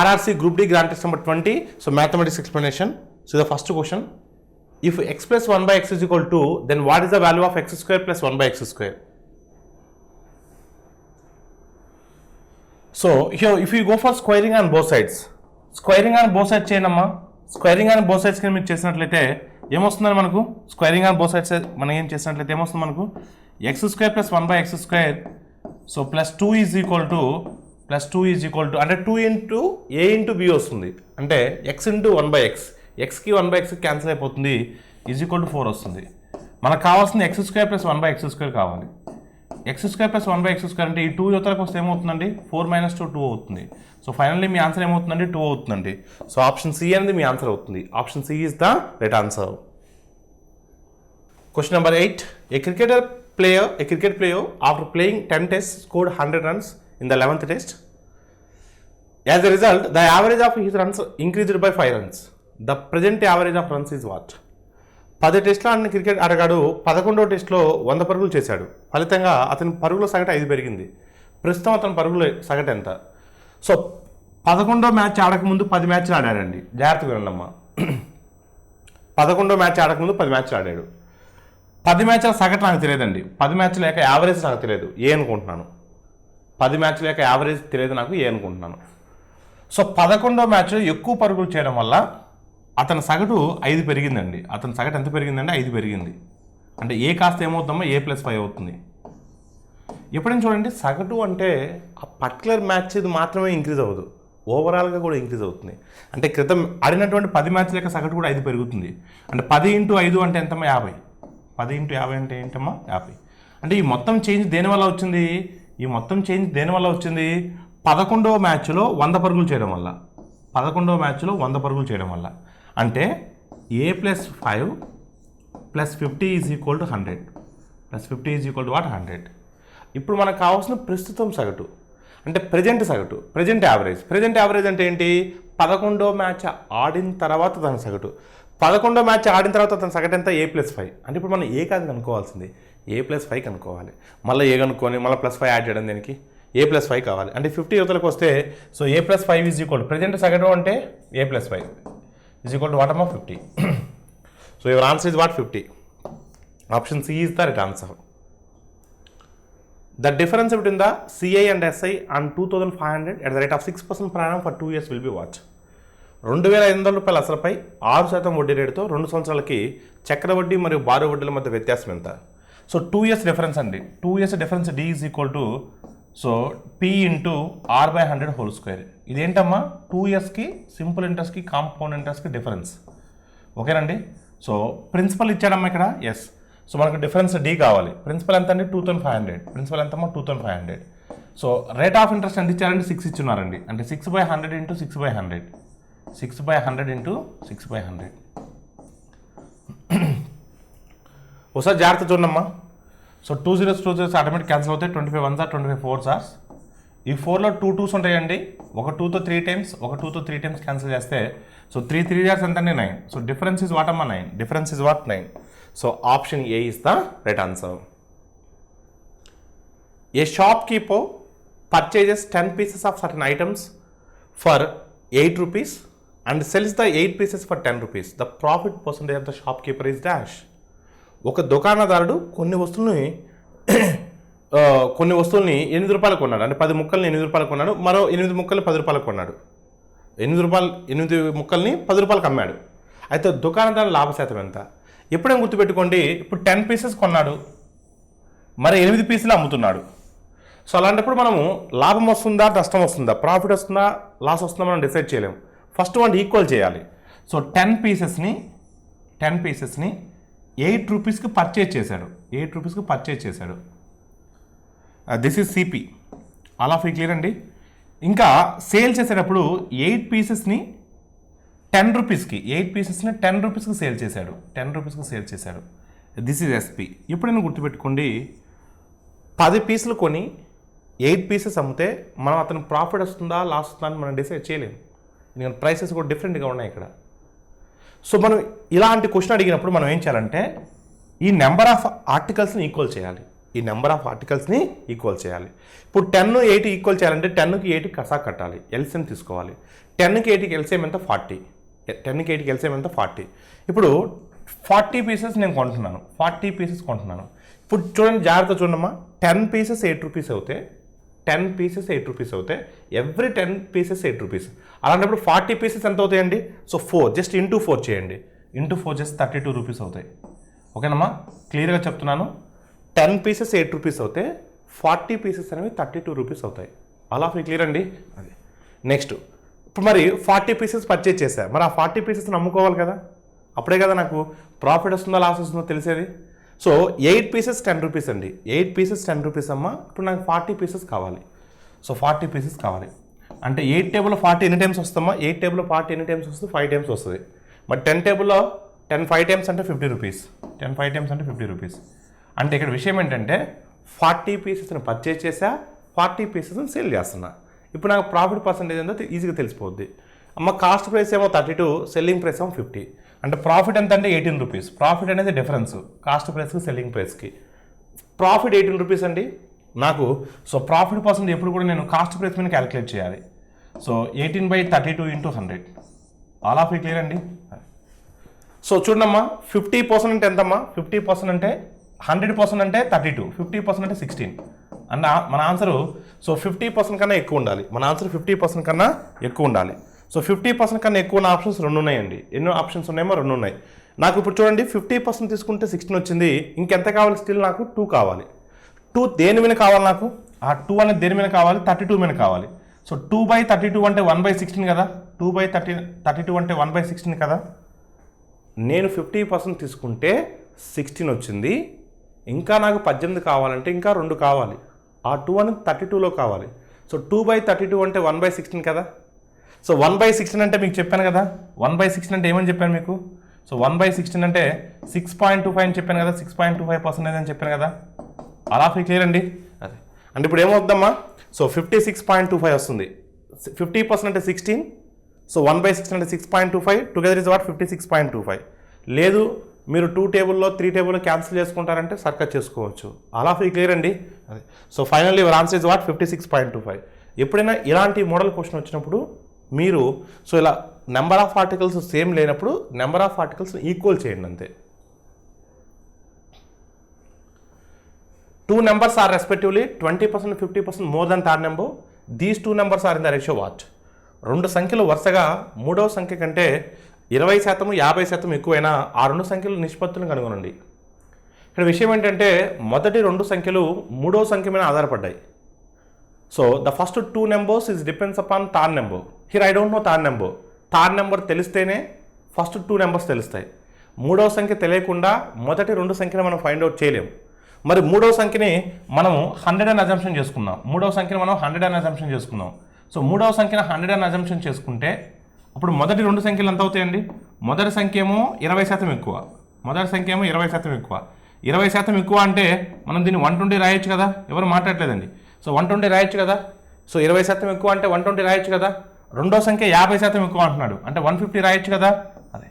RRC Group D grant test number 20. So mathematics explanation. So the first question. If x plus 1 by x is equal to, then what is the value of x square plus 1 by x square? So here if you go for squaring on both sides. Squaring on both sides చేయండమ్మా. Squaring on both sides కింద మీరు చేసినట్లయితే ఏమొస్తుందని మనకు squaring on both sides మనం ఏం చేసినట్లయితే ఏమొస్తుంది మనకు x square plus 1 by x square. So plus 2 is equal to అంటే 2 ఇంటూ a ఇంటూ b వస్తుంది. అంటే x into 1 by x, ఎక్స్కి 1 by X cancel అయిపోతుంది, ఈజ్ ఈక్వల్ టు 4 వస్తుంది. మనకు కావాల్సింది x square plus 1 by x square కావాలి. x square plus 1 by x square అంటే ఈ 2 యువతలకు వస్తే ఏమవుతుందండి 4 మైనస్ 2 2 అవుతుంది. సో ఫైనల్లీ మీ ఆన్సర్ ఏమవుతుందండి 2 అవుతుందండి. సో ఆప్షన్ సి అనేది మీ ఆన్సర్ అవుతుంది. Option C is the right answer. Question number 8. A cricket player after playing 10 tests scored 100 runs in the 11th test. As a result, the average of his runs increased by 5 runs. The present average of runs is what? 10 టెస్ట్లో ఆడిన cricket ఆటగాడు 11వ టెస్ట్లో 100 పరుగులు చేశాడు. ఫలితంగా అతని పరుగుల సగటు 5 పెరిగింది. ప్రస్తుతం అతని పరుగుల సగటు ఎంత? సో 11వ మ్యాచ్ ఆడకముందు 10 మ్యాచ్లు ఆడాడండి. జాగ్రత్తగా వినండమ్మా. 11వ మ్యాచ్ ఆడకముందు 10 మ్యాచ్లు ఆడాడు. 10 మ్యాచ్ల సగటు నాకు తెలియదండి. 10 మ్యాచ్ల యొక్క యావరేజ్ నాకు తెలియదు, ఏ అనుకుంటున్నాను. 10 మ్యాచ్ల యొక్క యావరేజ్ తెలియదు నాకు, ఏ అనుకుంటున్నాను. సో 11వ మ్యాచ్లో ఎక్కువ పరుగులు చేయడం వల్ల అతని సగటు 5 పెరిగిందండి. అతని సగటు ఎంత పెరిగిందండి? 5 పెరిగింది. అంటే ఏ కాస్త ఏమవుతుందమ్మా a + 5 అవుతుంది. ఎప్పుడైనా చూడండి, సగటు అంటే ఆ పర్టికులర్ మ్యాచ్ ఇది మాత్రమే ఇంక్రీజ్ అవ్వదు, ఓవరాల్గా కూడా ఇంక్రీజ్ అవుతుంది. అంటే క్రితం ఆడినటువంటి 10 మ్యాచ్ల యొక్క సగటు కూడా 5 పెరుగుతుంది. అంటే 10 × 5 అంటే ఎంతమ్మా? 50. 10 × 50 అంటే ఏంటమ్మా? 50. అంటే ఈ మొత్తం చేంజ్ దేనివల్ల వచ్చింది? 11వ మ్యాచ్లో 100 పరుగులు చేయడం వల్ల. 11వ మ్యాచ్లో 100 పరుగులు చేయడం వల్ల. అంటే a + 5 + 50 is equal to 100. +50 is equal to what? 100. ఇప్పుడు మనకు కావాల్సిన ప్రస్తుతం సగటు అంటే ప్రజెంట్ యావరేజ్ అంటే ఏంటి? 11వ మ్యాచ్ ఆడిన తర్వాత తన సగటు. 11వ మ్యాచ్ ఆడిన తర్వాత తన సగటు ఎంత? a + 5. అంటే ఇప్పుడు మనం ఏ కాదు కనుక్కోవాల్సింది, a + 5 కనుక్కోవాలి. మళ్ళీ ఏ కనుక్కొని మళ్ళీ +5 యాడ్ చేయడం దేనికి? a + 5 కావాలి. అంటే 50 యువతలకు వస్తే సో a + 5 ఈజ్ ఈక్వల్ ప్రజెంట్ సగటు అంటే a + 5 is equal to what అమ్మా? 50. So your answer is what? 50. Option C is the right answer. The difference between the CI and SI on 2,500 at the rate of 6% per annum for 2 years will be what? 2,500 రూపాయల అసలుపై 6% వడ్డీ రేటుతో 2 సంవత్సరాలకి చక్ర వడ్డీ మరియు borrow వడ్డీల మధ్య వ్యత్యాసం ఎంత? సో 2 years డిఫరెన్స్ అండి. 2 years difference D is equal to so P × R/100 whole square. ఇదేంటమ్మా? 2 yearsకి సింపుల్ ఇంట్రెస్ట్కి కాంపౌండ్ ఇంట్రెస్ట్కి డిఫరెన్స్. ఓకేనండి. సో ప్రిన్సిపల్ ఇచ్చాడమ్మా ఇక్కడ. ఎస్. సో మనకు డిఫరెన్స్ D కావాలి. ప్రిన్సిపల్ ఎంత అండి? 2,500. ప్రిన్సిపల్ ఎంతమ్మా? 2,500. సో రేట్ ఆఫ్ ఇంట్రెస్ట్ ఎంత ఇచ్చారండి? 6 ఇచ్చున్నారండి. అంటే 6/100 × 6/100. 6/100 × 6/100. ఒకసారి జాగ్రత్త చూడమ్మా. సో 2 zeros ఆటోమేటిక్ క్యాన్సిల్ అవుతాయి. 25 1s 25 4s. ఈ 4లో 2 2s ఉంటాయండి. ఒక 2తో 3 times, ఒక 2తో 3 times క్యాన్సిల్ చేస్తే సో 3 3 years ఎంత అండి? 9. సో డిఫరెన్స్ ఇస్ వాట్ అమ్మా? 9. Difference is what? 9. So option A is the right answer. A shopkeeper purchases 10 pieces of certain items for 8 rupees and sells the 8 pieces for 10 rupees. The profit percentage of the shopkeeper is dash. ఒక దుకాణదారుడు కొన్ని వస్తువుల్ని 8 రూపాయలు కొన్నాడు. అంటే 10 ముక్కల్ని 8 రూపాయలు కొన్నాడు. మరో 8 ముక్కల్ని 10 రూపాయలు కొన్నాడు. 8 ముక్కల్ని 10 రూపాయలకు అమ్మాడు. అయితే దుకాణదారు లాభ శాతం ఎంత? ఎప్పుడైనా గుర్తుపెట్టుకోండి, ఇప్పుడు 10 pieces కొన్నాడు, మరి 8 pieces అమ్ముతున్నాడు. సో అలాంటప్పుడు మనము లాభం వస్తుందా నష్టం వస్తుందా, ప్రాఫిట్ వస్తుందా లాస్ వస్తుందా మనం డిసైడ్ చేయలేము. ఫస్ట్ వన్ ఈక్వల్ చేయాలి. సో 10 పీసెస్ని 8 రూపీస్కి పర్చేజ్ చేశాడు. This is CP. All of you clear అండి. ఇంకా సేల్ చేసేటప్పుడు 8 పీసెస్ని 10 రూపీస్కి 8 పీసెస్ని 10 రూపీస్కి సేల్ చేశాడు. This is SP. ఎప్పుడైనా గుర్తుపెట్టుకోండి, 10 పీసులు కొని 8 pieces అమ్మితే మనం అతను ప్రాఫిట్ వస్తుందా లాస్ వస్తుందా అని మనం డిసైడ్ చేయలేము. ఎందుకంటే ప్రైసెస్ కూడా డిఫరెంట్గా ఉన్నాయి ఇక్కడ. సో మనం ఇలాంటి క్వశ్చన్ అడిగినప్పుడు మనం ఏం చేయాలంటే ఈ నెంబర్ ఆఫ్ ఆర్టికల్స్ని ఈక్వల్ చేయాలి. ఈ నెంబర్ ఆఫ్ ఆర్టికల్స్ని ఈక్వల్ చేయాలి. ఇప్పుడు 10 8 ఈక్వల్ చేయాలంటే 10కి 8 కసా కట్టాలి, ఎల్సిఎం తీసుకోవాలి. 10కి 8కి ఎల్సిఎం ఎంత 40, 10కి 8కి ఎల్సిఎం ఎంత 40. ఇప్పుడు 40 పీసెస్ నేను కొంటున్నాను, 40 పీసెస్ కొంటున్నాను. ఇప్పుడు చూడండి, జాగ్రత్త చూడమ్మా, 10 పీసెస్ 8 రూపీస్ అవుతే 10 పీసెస్ 8 రూపీస్ అవుతాయి, ఎవ్రీ 10 పీసెస్ 8 రూపీస్. అలాంటప్పుడు 40 పీసెస్ ఎంత అవుతాయండి? సో 4 జస్ట్ ఇంటూ 4 చేయండి, ఇంటూ 4 చేస్తే 32 రూపీస్ అవుతాయి. ఓకేనమ్మా, క్లియర్గా చెప్తున్నాను. 10 పీసెస్ 8 రూపీస్ అవుతే 40 పీసెస్ అనేవి 32 రూపీస్ అవుతాయి. అలా క్లియర్ అండి. అది నెక్స్ట్, ఇప్పుడు మరి 40 పీసెస్ పర్చేజ్ చేశా, మరి ఆ 40 పీసెస్ని అమ్ముకోవాలి కదా, అప్పుడే కదా నాకు ప్రాఫిట్ వస్తుందో లాస్ వస్తుందో తెలిసేది. సో 8 పీసెస్ 10 రూపీస్ అండి, 8 పీసెస్ 10 రూపీస్ అమ్మ. ఇప్పుడు నాకు 40 పీసెస్ కావాలి. సో 40 పీసెస్ కావాలి అంటే 8 టేబుల్లో 40 ఎన్ని టైమ్స్ వస్తామా? 8 టేబుల్లో 40 ఎన్ని టైమ్స్ వస్తుంది? 5 టైమ్స్ వస్తుంది. మరి 10 టేబుల్లో 10 5 టైమ్స్ అంటే 50 రూపీస్, 10 5 టైమ్స్ అంటే 50 రూపీస్. అంటే ఇక్కడ విషయం ఏంటంటే 40 పీసెస్ని పర్చేజ్ చేసా, 40 పీసెస్ని సేల్ చేస్తున్నా. ఇప్పుడు నాకు ప్రాఫిట్ పర్సెంటేజ్ ఎంతో ఈజీగా తెలిసిపోద్ది. అమ్మ కాస్ట్ ప్రైస్ ఏమో 32, సెల్లింగ్ ప్రైస్ ఏమో 50. అంటే ప్రాఫిట్ ఎంత అంటే 18 రూపీస్. ప్రాఫిట్ అనేది డిఫరెన్స్ కాస్ట్ ప్రైస్కి సెల్లింగ్ ప్రైస్కి. ప్రాఫిట్ 18 రూపీస్ అండి నాకు. సో ప్రాఫిట్ పర్సెంట్ ఎప్పుడు కూడా నేను కాస్ట్ ప్రైస్ మీద క్యాలిక్యులేట్ చేయాలి. సో 18/32 × 100. ఆల్ ఆఫ్ క్లియర్ అండి. సో చూడమ్మా, 50% అంటే ఎంతమ్మా? 50% అంటే 100% అంటే 32, 50% అంటే 16. అండ్ మన ఆన్సరు సో 50% కన్నా ఎక్కువ ఉండాలి. మన ఆన్సర్ 50% కన్నా ఎక్కువ ఉండాలి. సో 50% కన్నా ఎక్కువ ఉన్న ఆప్షన్స్ 2 ఉన్నాయండి. ఎన్నో ఆప్షన్స్ ఉన్నాయేమో 2 ఉన్నాయి. నాకు ఇప్పుడు చూడండి, 50% తీసుకుంటే 16 వచ్చింది. ఇంకెంత కావాలి? స్టిల్ నాకు 2 కావాలి. 2 దేని మీద కావాలి నాకు? ఆ 2 అనేది దేని మీద కావాలి? 32 మీద కావాలి. సో 2/32 అంటే 1/16 కదా, 2/32 అంటే 1/16 కదా. నేను 50% తీసుకుంటే 16 వచ్చింది. ఇంకా నాకు 18 కావాలంటే ఇంకా 2 కావాలి. ఆ 2 అనేది 32లో కావాలి. సో 2/32 అంటే 1/16 కదా. సో 1/16 అంటే మీకు చెప్పాను కదా, 1/16 అంటే ఏమని చెప్పాను మీకు? సో 1/16 అంటే 6.25 అని చెప్పాను కదా, 6.25% అని చెప్పాను కదా. అలా క్లియర్ అండి. అదే అంటే ఇప్పుడు ఏమవుతుందమ్మా? సో 56.25 వస్తుంది. 50% అంటే 16, సో 1/16 అంటే 6.25, టుగెదర్ ఇస్ వాట్ 56.25. లేదు మీరు 2 టేబుల్లో 3 టేబుల్లో క్యాన్సిల్ చేసుకుంటారంటే సర్కట్ చేసుకోవచ్చు. అలా క్లియర్ అండి. అదే so finally your answer is what 56.25. ఎప్పుడైనా ఇలాంటి మోడల్ క్వశ్చన్ వచ్చినప్పుడు మీరు సో ఇలా నెంబర్ ఆఫ్ ఆర్టికల్స్ సేమ్ లేనప్పుడు నెంబర్ ఆఫ్ ఆర్టికల్స్ ఈక్వల్ చేయండి అంతే. 2 numbers are respectively 20%, 50% more than third number. These 2 numbers are in the ratio what? 2 సంఖ్యలు వరుసగా మూడవ సంఖ్య కంటే 20%, 50% ఎక్కువైనా ఆ 2 సంఖ్యల నిష్పత్తులను కనుగొనండి. ఇక్కడ విషయం ఏంటంటే మొదటి 2 సంఖ్యలు మూడవ సంఖ్య మీద ఆధారపడ్డాయి. So the first 2 numbers is depends upon third number. Here I don't know third number. Third number తెలిస్తేనే ఫస్ట్ 2 numbers తెలుస్తాయి. మూడవ సంఖ్య తెలియకుండా మొదటి 2 సంఖ్యను మనం ఫైండ్ అవుట్ చేయలేము. మరి మూడవ సంఖ్యని మనం 100 అని అజంప్షన్ చేసుకుందాం. మూడవ సంఖ్యని మనం 100 అని అజంప్షన్ చేసుకుందాం. సో మూడవ సంఖ్యను 100 అని అజంప్షన్ చేసుకుంటే అప్పుడు మొదటి 2 సంఖ్యలు ఎంత అవుతాయండి? మొదటి సంఖ్య ఏమో 20% ఎక్కువ, మొదటి సంఖ్య ఏమో 20% ఎక్కువ. 20% ఎక్కువ అంటే మనం దీన్ని 120 రాయొచ్చు కదా, ఎవరు మాట్లాడలేదండి. సో 120 రాయొచ్చు కదా. సో 20% ఎక్కువ అంటే 120 రాయొచ్చు కదా. రెండో సంఖ్య 50% ఎక్కువ అంటున్నాడు అంటే 150 రాయొచ్చు కదా. అదే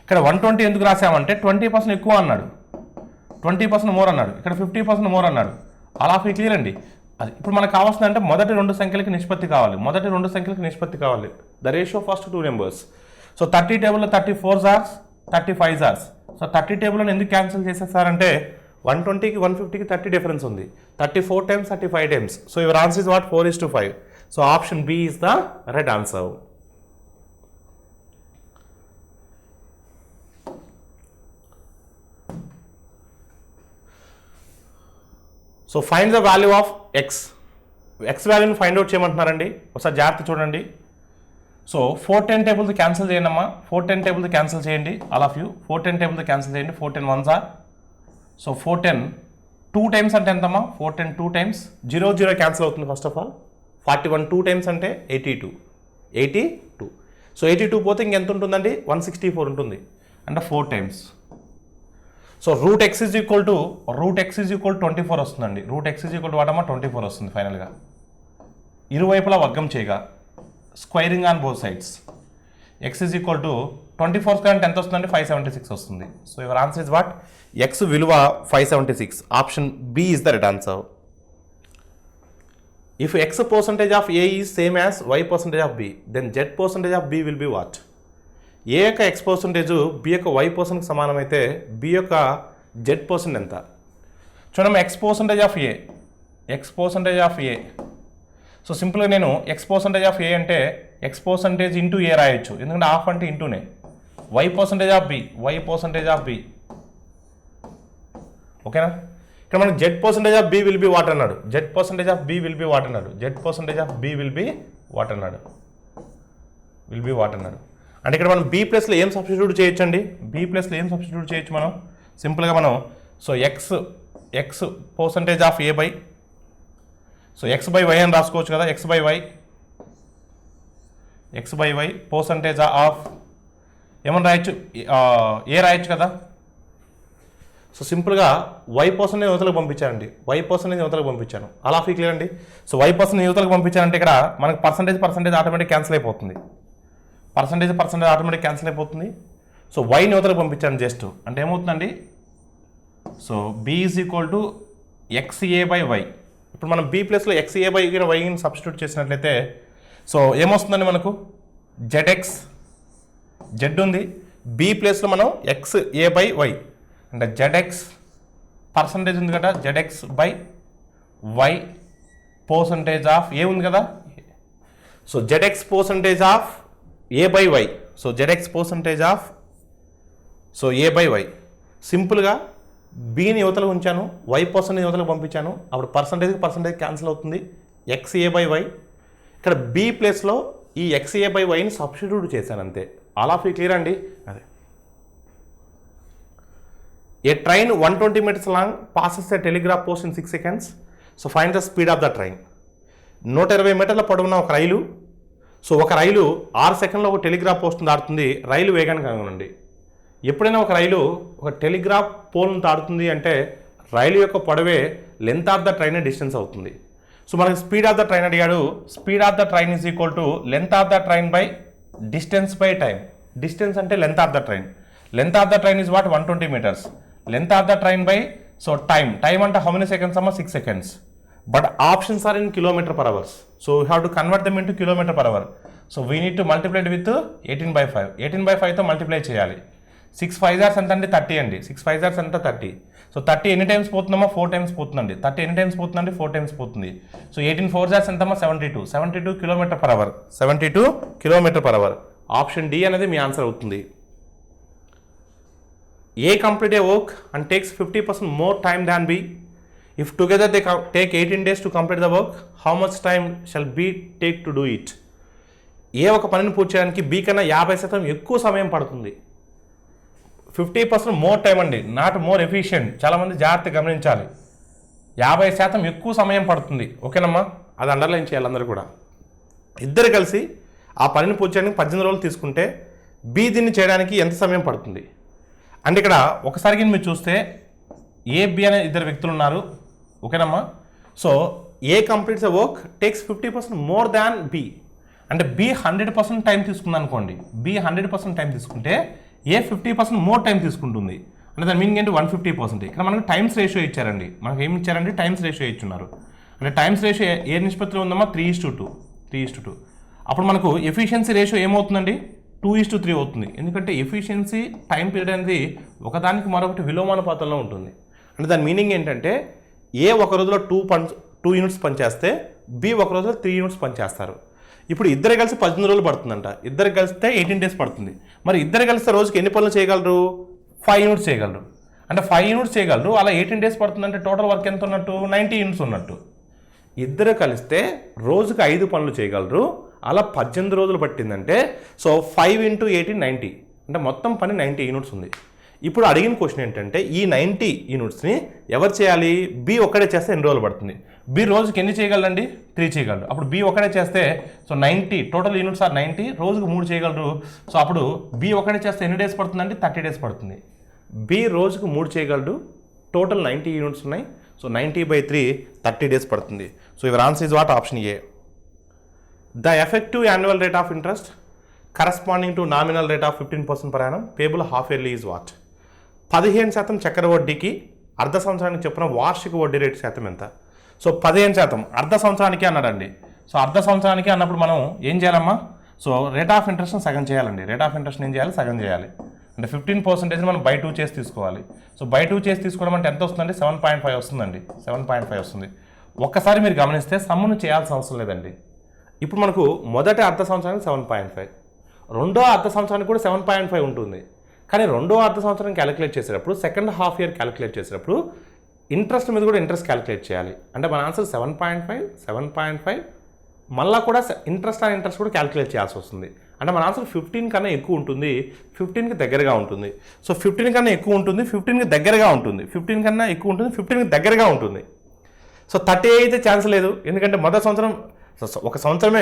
ఇక్కడ 120 ఎందుకు రాసామంటే 20% ఎక్కువ అన్నాడు, 20% మోర్ అన్నాడు, ఇక్కడ 50% మోర్ అన్నాడు. అలా క్లియర్ అండి. అది ఇప్పుడు మనకు కావాల్సింది అంటే మొదటి 2 సంఖ్యలకి నిష్పత్తి కావాలి, మొదటి 2 సంఖ్యలకి నిష్పత్తి కావాలి. The ratio first 2 numbers. So 30 టేబుల్లో 34 జార్స్, 35 జార్స్. సో 30 టేబుల్లో ఎందుకు క్యాన్సిల్ చేసేసారంటే 120కి 150కి 30 డిఫరెన్స్ ఉంది. 34 times 35 times. So your answer is what 4:5. So option B is the right answer. So find the value of X. X వాల్యూని find out చేయమంటున్నారండి. ఒకసారి జాగ్రత్త చూడండి. So 410 టేబుల్ది cancel చేయండి అమ్మా, 410 టేబుల్ది క్యాన్సిల్ చేయండి. ఆల్ ఆఫ్ యూ 410 టేబుల్ది క్యాన్సిల్ చేయండి. 410 1s are. సో 410 2 times అంటే ఎంతమ్మా? 410 2 times 0 0 క్యాన్సిల్ అవుతుంది. ఫస్ట్ ఆఫ్ ఆల్ 41 2 times అంటే 82. సో 82 పోతే ఇంకెంత ఉంటుందండి? 164 ఉంటుంది అంటే 4 times. So root X is equal to 24 వస్తుందండి. Root X is equal to వాటమ్మా 24 వస్తుంది ఫైనల్గా. ఇరువైపులా వర్గం చేయగా squaring on both sides. X is equal to 24 కరెంట్ ఎంత వస్తుందండి 576 వస్తుంది. So your answer is what? X విలువ 576. Option B is the right answer. If X percentage of A is same as Y percentage of B, then Z percentage of B will be what? A యొక్క X percentage B యొక్క Y పర్సెంట్కి సమానమైతే B యొక్క Z percent ఎంత? చూడమ్మా, X percentage of A, X percentage of A. So సింపుల్గా నేను X percentage of ఏ అంటే ఎక్స్ పర్సంటేజ్ ఇంటూ ఏ రాయొచ్చు, ఎందుకంటే హాఫ్ అంటే ఇంటూనే. Y percentage of B, Y percentage of B. ఓకేనా? ఇక్కడ మనకి Z percentage of B will be what అన్నాడు, Z percentage of B will be what అన్నాడు, Z percentage of B will be what అన్నాడు, విల్ బి వాట్ అన్నాడు. అంటే ఇక్కడ మనం బి ప్లస్లో ఏం సబ్స్టిట్యూట్ చేయొచ్చు అండి? బి ప్లస్లో ఏం సబ్స్టిట్యూట్ చేయొచ్చు మనం? సింపుల్గా మనం so X percentage of A by, so X by Y అని రాసుకోవచ్చు కదా, X by Y percentage of ఏమని రాయొచ్చు, ఏ రాయొచ్చు కదా. సో సింపుల్గా వై పర్సెంటేజ్ యువతలకు పంపించానండి, వై పర్సెంటేజ్ యువతలకు పంపించాను. అలా ఫీ క్లియర్ అండి. సో వై పర్సెంటేజ్ యువతలకు పంపించానంటే ఇక్కడ మనకు పర్సంటేజ్ ఆటోమేటిక్ క్యాన్సిల్ అయిపోతుంది, పర్సంటేజ్ ఆటోమేటిక్ క్యాన్సిల్ అయిపోతుంది. సో వైని యువతలకు పంపించాను జస్ట్, అంటే ఏమవుతుందండి, so B is equal to X A by Y. ఇప్పుడు మనం బి ప్లస్లో ఎక్స్ఏ బై వైని సబ్స్టిట్యూట్ చేసినట్లయితే సో ఏమొస్తుందండి మనకు, జెడ్ఎక్స్, జెడ్ ఉంది, బి ప్లస్లో మనం ఎక్స్ఏ బై వై అంటే జెడ్ఎక్స్ పర్సంటేజ్ ఉంది కదా, Z X by Y percentage of A ఉంది కదా. So Z X percentage of A by Y, so Z X percentage of so A by Y. సింపుల్గా బీని యువతలకు ఉంచాను, వై పర్సంటేజ్ యువతలకు పంపించాను, అప్పుడు పర్సంటేజ్ క్యాన్సిల్ అవుతుంది, ఎక్స్ఏ బై వై. ఇక్కడ బి ప్లేస్లో ఈ ఎక్స్ఏ బై వైని సబ్స్టిట్యూట్ చేశాను అంతే. ఆల్ ఆఫ్ యూ క్లియర్ అండి. అదే a train 120 meters long passes a telegraph post in 6 seconds. So find the speed of the train. 120 మీటర్ల పొడవున ఒక రైలు, సో ఒక రైలు 6 సెకండ్లో ఒక టెలిగ్రాఫ్ పోస్ట్ దాటుతుంది, రైలు వేగాన్ని కనుగొనండి. ఎప్పుడైనా ఒక రైలు ఒక టెలిగ్రాఫ్ పోల్ను దాటుతుంది అంటే రైలు యొక్క పొడవే length of the train distance అవుతుంది. సో మనకి స్పీడ్ ఆఫ్ ద ట్రైన్ అడిగాడు, speed of the train is equal to length of the train by distance by time. Distance అంటే length of the train, length of the train is what 120 meters. Length of the train by so time అంటే how many seconds అమ్మా, 6 seconds. But options are in kilometer per hour. So you have to convert them into kilometer per hour. So we need to multiply with 18/5. 18/5తో multiply చేయాలి. 6 5 hours ఎంత అండి, 30 అండి. 6 5 hours ఎంత 30. So 30 ఎన్ని times పోతుందమ్మా, 4 times పోతుందండి. 30 ఎన్ని టైమ్స్ పోతుందండి, 4 times పోతుంది. సో 18 4 hours ఎంతమ్మా, 72 kilometer per hour. 72 kilometer per hour. Option D అనేది మీ ఆన్సర్ అవుతుంది. A complete a work and takes 50% more time than B. If together they take 18 days to complete the work, how much time shall B take to do it? ఏ ఒక పనిని పూర్తి చేయడానికి B కన్నా 50% ఎక్కువ సమయం పడుతుంది. 50% మోర్ టైం అండి, not more efficient. చాలామంది జాగ్రత్తగా గమనించాలి. 50% ఎక్కువ సమయం పడుతుంది. ఓకేనమ్మా, అది అండర్లైన్ చేయాలి అందరూ కూడా. ఇద్దరు కలిసి ఆ పనిని పూర్తి చేయడానికి 18 రోజులు తీసుకుంటే B దీన్ని చేయడానికి ఎంత సమయం పడుతుంది అంటే ఇక్కడ ఒకసారికి మీరు చూస్తే ఏ బి అనే ఇద్దరు వ్యక్తులు ఉన్నారు. ఓకేనమ్మా, so A completes a work takes 50% more than B. అంటే బి 100% టైం తీసుకుంది అనుకోండి, బి 100% టైం తీసుకుంటే ఏ 50% మోర్ టైం తీసుకుంటుంది. అంటే దాని మీనింగ్ ఏంటి, 150%. ఇక్కడ మనకు టైమ్స్ రేషియో ఇచ్చారండి, మనకు ఏమి ఇచ్చారండి, టైమ్స్ రేషియో ఇచ్చున్నారు. అంటే టైమ్స్ రేషియో ఏ నిష్పత్తిలో ఉందమ్మా, 3:2. అప్పుడు మనకు ఎఫిషియన్సీ రేషియో ఏమవుతుందండి, 2:3 అవుతుంది. ఎందుకంటే ఎఫిషియన్సీ టైం పీరియడ్ అనేది ఒకదానికి మరొకటి విలోమానుపాతంలో ఉంటుంది. అంటే దాని మీనింగ్ ఏంటంటే ఏ ఒక రోజులో 2 units పనిచేస్తే బి ఒక రోజులో 3 units పనిచేస్తారు. ఇప్పుడు ఇద్దరు కలిసి 18 రోజులు పడుతుందంట, ఇద్దరు కలిస్తే 18 days పడుతుంది. మరి ఇద్దరు కలిస్తే రోజుకి ఎన్ని పనులు చేయగలరు, 5 units చేయగలరు. అంటే 5 units చేయగలరు, అలా 18 days పడుతుందంటే టోటల్ వర్క్ ఎంత ఉన్నట్టు, 90 units ఉన్నట్టు. ఇద్దరు కలిస్తే రోజుకి 5 పనులు చేయగలరు, అలా 18 రోజులు పట్టిందంటే సో 5 × 18 90, అంటే మొత్తం పని 90 units ఉంది. ఇప్పుడు అడిగిన క్వశ్చన్ ఏంటంటే ఈ 90 unitsని ఎవరు చేయాలి, బి ఒక్కడే చేస్తే ఎన్ని రోజులు పడుతుంది. బి రోజుకి ఎన్ని చేయగలరండి, 3 చేయగలరు. అప్పుడు బి ఒక్కడే చేస్తే సో 90 టోటల్ యూనిట్స్ ఆర్ 90, రోజుకు 3 చేయగలరు. సో అప్పుడు బి ఒక్కడే చేస్తే ఎన్ని డేస్ పడుతుందండి, 30 days పడుతుంది. బి రోజుకు 3 చేయగలడు, టోటల్ 90 units ఉన్నాయి. సో 90/3 30 days పడుతుంది. So your answer is what, option A. The effective annual rate of interest corresponding to nominal rate of 15% per annum payable half yearly is what? 15% చక్కెర వడ్డీకి అర్ధ సంవత్సరానికి చెప్పిన వార్షిక వడ్డీ రేటు శాతం ఎంత? సో 15% అర్ధ సంవత్సరానికి అన్నాడండి. సో అర్ధ సంవత్సరానికి అన్నప్పుడు మనం ఏం చేయాలమ్మా? సో రేట్ ఆఫ్ ఇంట్రెస్ట్ని సగం చేయాలండి. రేట్ ఆఫ్ ఇంట్రెస్ట్ ఏం చేయాలి? సగం చేయాలి. అంటే 15% మనం బై 2 చేసి తీసుకోవాలి. సో బై 2 చేసి తీసుకోవడం అంటే ఎంత వస్తుందండి? 7.5 వస్తుందండి. 7.5 వస్తుంది. ఒక్కసారి మీరు గమనిస్తే సమ్మును చేయాల్సిన అవసరం లేదండి. ఇప్పుడు మనకు మొదటి అర్ధ సంవత్సరానికి 7.5, రెండో అర్ధ సంవత్సరానికి కూడా 7.5 ఉంటుంది. కానీ రెండో అర్ధ సంవత్సరం క్యాలిక్యులేట్ చేసేటప్పుడు, సెకండ్ హాఫ్ ఇయర్ క్యాలిక్యులేట్ చేసేటప్పుడు ఇంట్రెస్ట్ మీద కూడా ఇంట్రెస్ట్ క్యాలిక్యులేట్ చేయాలి. అంటే మన ఆన్సర్ 7.5 మళ్ళీ కూడా ఇంట్రెస్ట్ అండ్ ఇంట్రెస్ట్ కూడా క్యాలిక్యులేట్ చేయాల్సి వస్తుంది. అంటే మన ఆన్సర్ 15 కన్నా ఎక్కువ ఉంటుంది, 15కి దగ్గరగా ఉంటుంది. సో 15 కన్నా ఎక్కువ ఉంటుంది, 15కి దగ్గరగా ఉంటుంది. 15 కన్నా ఎక్కువ ఉంటుంది, 15కి దగ్గరగా ఉంటుంది. సో 30 అయితే ఛాన్స్ లేదు, ఎందుకంటే మొదటి సంవత్సరం ఒక సంవత్సరమే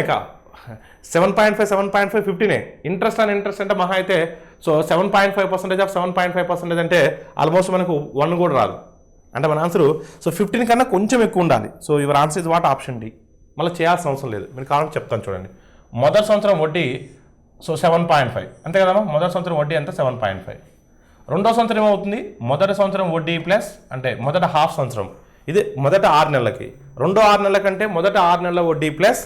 7.5 15 ఇంట్రెస్ట్ అండ్ ఇంట్రెస్ట్ అంటే మహా అయితే సో 7.5% ఆఫ్ 7.5% అంటే ఆల్మోస్ట్ మనకు 1 కూడా రాదు. అంటే మన ఆన్సర్ సో 15 కన్నా కొంచెం ఎక్కువ ఉండాలి. So your answer is what? Option D. మళ్ళీ చేయాల్సిన అవసరం లేదు, మీరు కావాలని చెప్తాను చూడండి. మొదటి సంవత్సరం వడ్డీ సో 7.5 అంతే కదమ్మా. మొదటి సంవత్సరం వడ్డీ ఎంత? 7.5. రెండో సంవత్సరం ఏమవుతుంది? మొదటి సంవత్సరం వడ్డీ ప్లస్ అంటే మొదటి హాఫ్ సంవత్సరం, ఇది మొదటి 6 నెలలకి, రెండో 6 నెలల కంటే మొదటి 6 నెలల వడ్డీ ప్లస్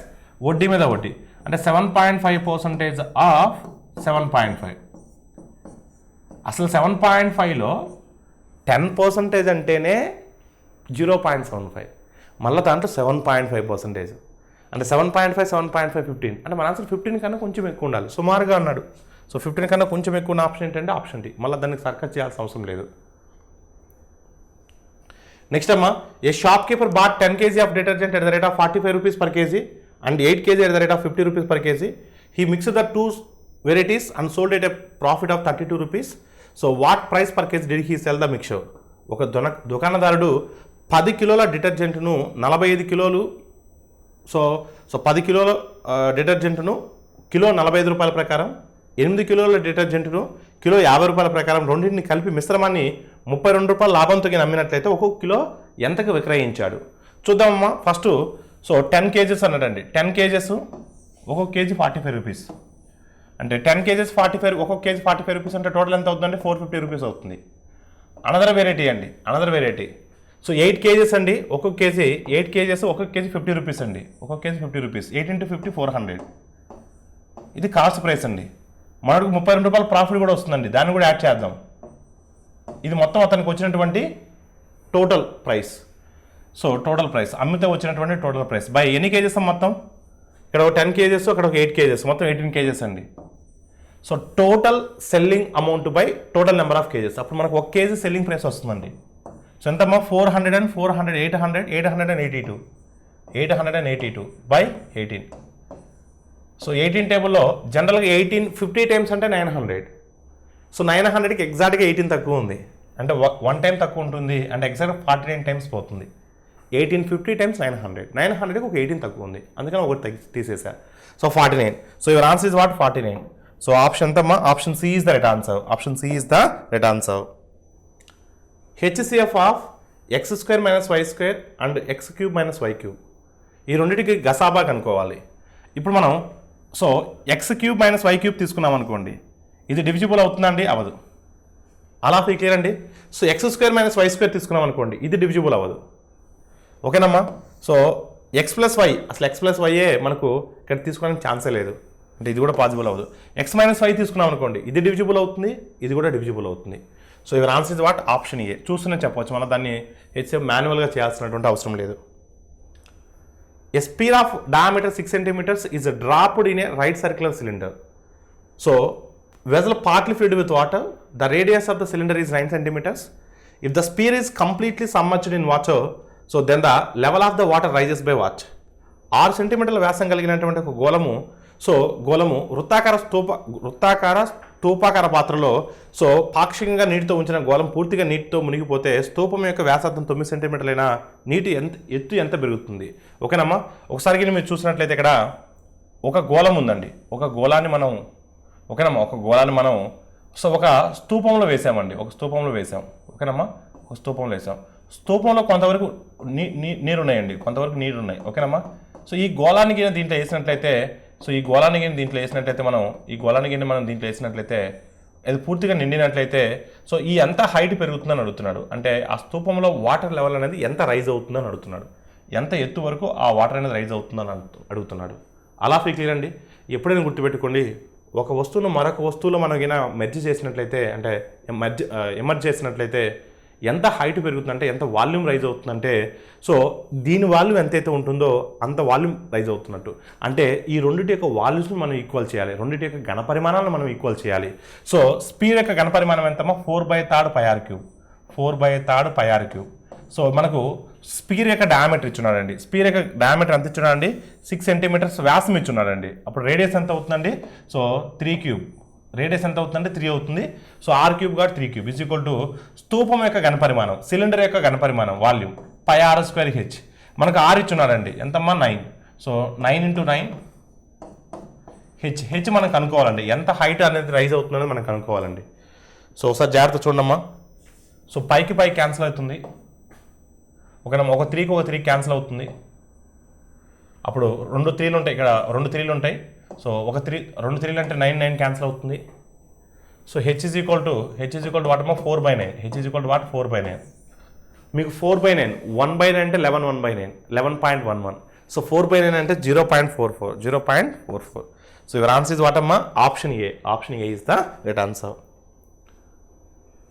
వడ్డీ మీద వడ్డీ అంటే 7.5% ఆఫ్ 7.5. అసలు 7.5లో 10% అంటేనే 0.75, మళ్ళీ దాంట్లో 7.5% అంటే 7.5 15 అంటే మన ఆన్సర్ 15 కన్నా కొంచెం ఎక్కువ ఉండాలి సుమారుగా అన్నాడు. సో 15 కన్నా కొంచెం ఎక్కువ ఉన్న ఆప్షన్ ఏంటంటే ఆప్షన్ డి. మళ్ళీ దానికి సర్కస్ చేయాల్సిన అవసరం లేదు. నెక్స్ట్ అమ్మా, a shopkeeper bought 10 kg of detergent at the rate of 45 rupees per kg and 8 kg at the rate of 50 rupees per kg. He mixed the two varieties and sold at a profit of 32 rupees. So what price per kg did he sell the mixture? ఒక దుకాణదారుడు 10 కిలోల డిటర్జెంట్ను 45 కిలోలు so 10 కిలోల డిటర్జెంట్ను kilo 45 రూపాయల ప్రకారం, 8 కిలోల డిటర్జెంట్ను kilo 50 రూపాయల ప్రకారం రెండింటిని కలిపి మిశ్రమాన్ని 32 రూపాయల లాభంతో నమ్మినట్లయితే ఒక్కొక్క కిలో ఎంతకు విక్రయించాడు? చూద్దామమ్మా. ఫస్ట్ సో 10 kgs అన్నాడండి. 10 kgs ఒక్కొక్క కేజీ 45 రూపీస్ అంటే 10 kgs 45, ఒక్కొక్క కేజీ 45 రూపీస్ అంటే టోటల్ ఎంత అవుతుందండి? 450 రూపీస్ అవుతుంది. అనదర్ వెరైటీ అండి, అనదర్ వెరైటీ. సో 8 kgs అండి, ఒక్కొక్క కేజీ 8 kgs ఒక్కొక్క కేజీ 50 రూపీస్ అండి. ఒక్కొక్క కేజీ 50 రూపీస్, 8 × 50 400. ఇది కాస్ట్ ప్రైస్ అండి. మనకు 32 రూపాయల ప్రాఫిట్ కూడా వస్తుందండి, దాన్ని కూడా యాడ్ చేద్దాం. ఇది మొత్తం అతనికి వచ్చినటువంటి total price. So total price అమ్మితే వచ్చినటువంటి టోటల్ ప్రైస్ బై ఎన్ని కేజెస్ మొత్తం? ఇక్కడ ఒక 10 kgs, అక్కడ ఒక 8 kgs, మొత్తం 18 kgs అండి. So total selling amount by total number of kgs. అప్పుడు మనకు 1 kg సెల్లింగ్ ప్రైస్ వస్తుందండి. సో ఎంతమ్మా? 400 and 400 882 బై 18. సో 18 టేబుల్లో జనరల్గా 18 50 టైమ్స్ అంటే 900. సో 900కి ఎగ్జాక్ట్గా 18 తక్కువ ఉంది, అంటే 1 టైం తక్కువ ఉంటుంది, అంటే ఎగ్జాక్ట్గా 49 టైమ్స్ పోతుంది. 1850 టైమ్స్ 900కి ఒక 18 తక్కువ ఉంది, అందుకని ఒకటి తీసేసా. So 49. So your answer is what? 49. So option ఎంతమ్మా? Option C is the right answer. Option C is the right answer. HCF of x² - y² and x³ - y³ ఈ రెండింటికి గసాబా కనుక్కోవాలి. ఇప్పుడు మనం సో x³ - y³ తీసుకున్నాం అనుకోండి, ఇది డివిజిబుల్ అవుతుందండి? అవ్వదు. అలా క్లియర్ అండి. సో x² - y² తీసుకున్నాం అనుకోండి, ఇది డివిజిబుల్ అవ్వదు. ఓకేనమ్మా. సో x + y అసలు x + y మనకు ఇక్కడ తీసుకోవడానికి ఛాన్సే లేదు, అంటే ఇది కూడా పాసిబుల్ అవ్వదు. x - y తీసుకున్నాం అనుకోండి, ఇది డివిజిబుల్ అవుతుంది, ఇది కూడా డివిజిబుల్ అవుతుంది. So your answer is what? Option A. చూస్తూనే చెప్పవచ్చు, మనం దాన్ని హెచ్సిఎఫ్ మాన్యువల్గా చేయాల్సినటువంటి అవసరం లేదు. A sphere of diameter 6 centimeters is dropped in a right circular cylinder. So vessel partly filled with water. The radius of the cylinder is 9 centimeters. If the sphere is completely submerged in water, so then the level of the water rises by what? 6 సెంటీమీటర్ల వ్యాసం కలిగినటువంటి ఒక గోళము, so గోళము వృత్తాకార స్తూపాకార పాత్రలో so పాక్షికంగా నీటితో ఉంచిన గోళం పూర్తిగా నీటితో మునిగిపోతే స్తూపం యొక్క వ్యాసార్థం 9 సెంటీమీటర్లైన నీటి ఎత్తు ఎంత పెరుగుతుంది? ఓకేనమ్మా. ఒకసారి మీరు చూసినట్లయితే ఇక్కడ ఒక గోళం ఉందండి, ఒక గోళాన్ని మనం ఓకేనమ్మా ఒక గోళాన్ని మనం సో ఒక స్తూపంలో వేసామండి, ఒక స్తూపంలో వేసాం. ఓకేనమ్మా, ఒక స్తూపంలో వేసాం. స్తూపంలో కొంతవరకు నీరు ఉన్నాయండి, కొంతవరకు నీరు ఉన్నాయి. ఓకేనమ్మా. సో ఈ గోళానికి దీంట్లో వేసినట్లయితే సో ఈ గోళాన్ని గిన్నె దీంట్లో వేసినట్లయితే మనం దీంట్లో వేసినట్లయితే అది పూర్తిగా నిండినట్లయితే సో ఈ ఎంత హైట్ పెరుగుతుందని అడుగుతున్నాడు. అంటే ఆ స్తూపంలో వాటర్ లెవెల్ అనేది ఎంత రైజ్ అవుతుందని అడుగుతున్నాడు. ఎంత ఎత్తు వరకు ఆ వాటర్ అనేది రైజ్ అవుతుందని అడుగుతున్నాడు. అలా క్లియర్ అండి. ఎప్పుడైనా గుర్తుపెట్టుకోండి, ఒక వస్తువును మరొక వస్తువులో మనకైనా మెర్జ్ చేసినట్లయితే, అంటే ఎమర్జ్ చేసినట్లయితే ఎంత హైట్ పెరుగుతుందంటే, ఎంత వాల్యూమ్ రైజ్ అవుతుందంటే, సో దీని వాల్యూమ్ ఎంతైతే ఉంటుందో అంత వాల్యూమ్ రైజ్ అవుతున్నట్టు. అంటే ఈ రెండింటి యొక్క వాల్యూమ్స్ని మనం ఈక్వల్ చేయాలి, రెండింటి యొక్క ఘనపరిమాణాలను మనం ఈక్వల్ చేయాలి. సో స్పీడ్ యొక్క ఘనపరిమాణం ఎంతమో 4/3 πr³. సో మనకు స్పీర్ యొక్క డయామీటర్ ఇచ్చున్నాడండి. స్పీర్ యొక్క డయామీటర్ ఎంత ఇచ్చున్నాడండి? 6 సెంటీమీటర్స్ వ్యాసం ఇచ్చున్నాడండి. అప్పుడు రేడియస్ ఎంత అవుతుందండి? సో 3³ రేడియస్ ఎంత అవుతుందంటే 3 అవుతుంది. So r³ got 3³ is equal to స్తూపం యొక్క ఘనపరిమాణం, సిలిండర్ యొక్క ఘనపరిమాణం వాల్యూమ్ πr²h. మనకు r ఇచ్చున్నాడండి, ఎంతమ్మా? 9. సో 9 × 9 h మనం కనుక్కోవాలండి. ఎంత హైట్ అనేది రైజ్ అవుతుందని మనం కనుక్కోవాలండి. సో ఒకసారి జాగ్రత్త చూడమ్మా. సో పైకి క్యాన్సిల్ అవుతుంది, ఒక 3కి ఒక 3 క్యాన్సిల్ అవుతుంది. అప్పుడు 2 3లు ఉంటాయి, ఇక్కడ 2 3లు ఉంటాయి. సో 2 3లు అంటే 9 క్యాన్సిల్ అవుతుంది. So h is equal to what అమ్మా? 4/9. h is equal to what? 4/9. మీకు 4/9 1/9 అంటే 11/9 11.11. సో 4/9 అంటే 0.44. So your answer is what అమ్మా? Option A is the right answer.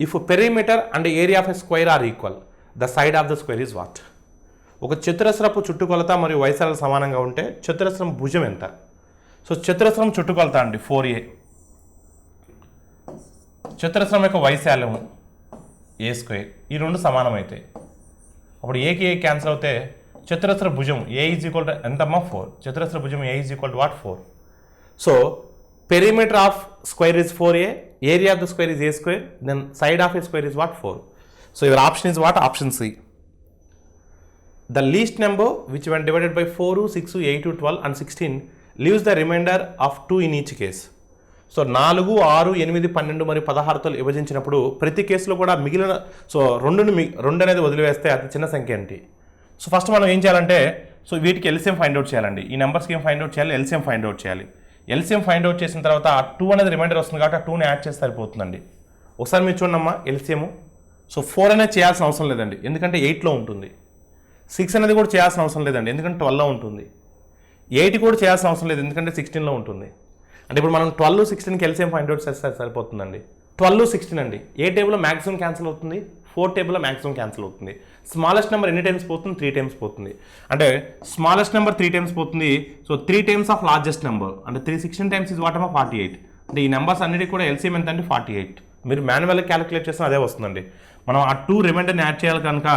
If perimeter and area of a square are equal, the side of the square is what? ఒక చతురస్రపు చుట్టుకొలత మరియు వైశాల్యం సమానంగా ఉంటే చతురస్రం భుజం ఎంత? సో చతురస్రం చుట్టుకొలత అండి 4a, చతురస్రం యొక్క వైశాల్యం a², ఈ రెండు సమానమైతే అప్పుడు ఏకి ఏ క్యాన్సిల్ అవుతే చతురస్ర భుజం ఏ ఈజ్ ఈక్వల్ టు ఎంతమ్మా? 4. చతురస్ర భుజం A is equal to what? 4. So perimeter of square is 4a, area of the square is a², then side of a square is what? 4. So your option is what? Option C. The least number which when divided by 4, 6, 8, 12 and 16 leaves the remainder of 2 in each case. So 4, 6, 8, 12 మరియు 16తో విభజించినప్పుడు ప్రతి కేసులో కూడా మిగిలిన so 2 అనేది వదిలివేస్తే అతి చిన్న సంఖ్య ఏంటి? సో ఫస్ట్ మనం ఏం చేయాలంటే, సో వీటికి ఎల్సిఎం ఫైండ్ అవుట్ చేయాలండి. ఈ నెంబర్స్కి ఏం ఫైండ్ అవుట్ చేయాలి? ఎల్సిఎం ఫైండ్ అవుట్ చేయాలి. ఎల్సిఎం ఫైండ్ అవుట్ చేసిన తర్వాత ఆ 2 అనేది రిమైండర్ వస్తుంది కాబట్టి ఆ 2ని యాడ్ చేస్తే సరిపోతుందండి. ఒకసారి మీరు చూడమ్మా ఎల్సిఎం. సో 4 అనేది చేయాల్సిన అవసరం లేదండి, ఎందుకంటే 8లో ఉంటుంది. 6 అనేది కూడా చేయాల్సిన అవసరం లేదండి, ఎందుకంటే 12లో ఉంటుంది. 8 కూడా చేయాల్సిన అవసరం లేదు, ఎందుకంటే 16లో ఉంటుంది. అంటే ఇప్పుడు మనం 12, 16కి ఎల్సిఎం ఫైండ్ అవుట్ చేస్తే సరిపోతుందండి. 12, 16 అండి. ఏ టేబుల్లో మ్యాక్సిమం క్యాన్సిల్ అవుతుంది? 4 టేబుల్లో మ్యాక్సిమం క్యాన్సిల్ అవుతుంది. స్మాలెస్ట్ నెంబర్ ఎన్ని టైమ్స్ పోతుంది? 3 టైమ్స్ పోతుంది. అంటే స్మాలెస్ట్ నెంబర్ 3 టైమ్స్ పోతుంది. So 3 times of largest number అంటే 316 టైమ్స్ ఇస్ వాట్ అమ్మా? 48. అంటే ఈ నెంబర్స్ అన్నిటికీ కూడా ఎల్సిఎం ఎంత అంటే 48. మీరు మాన్యువల్గా క్యాలిక్యులేట్ చేస్తే అదే వస్తుందండి. మనం ఆ 2 రిమైండర్ని యాడ్ చేయాలి కనుక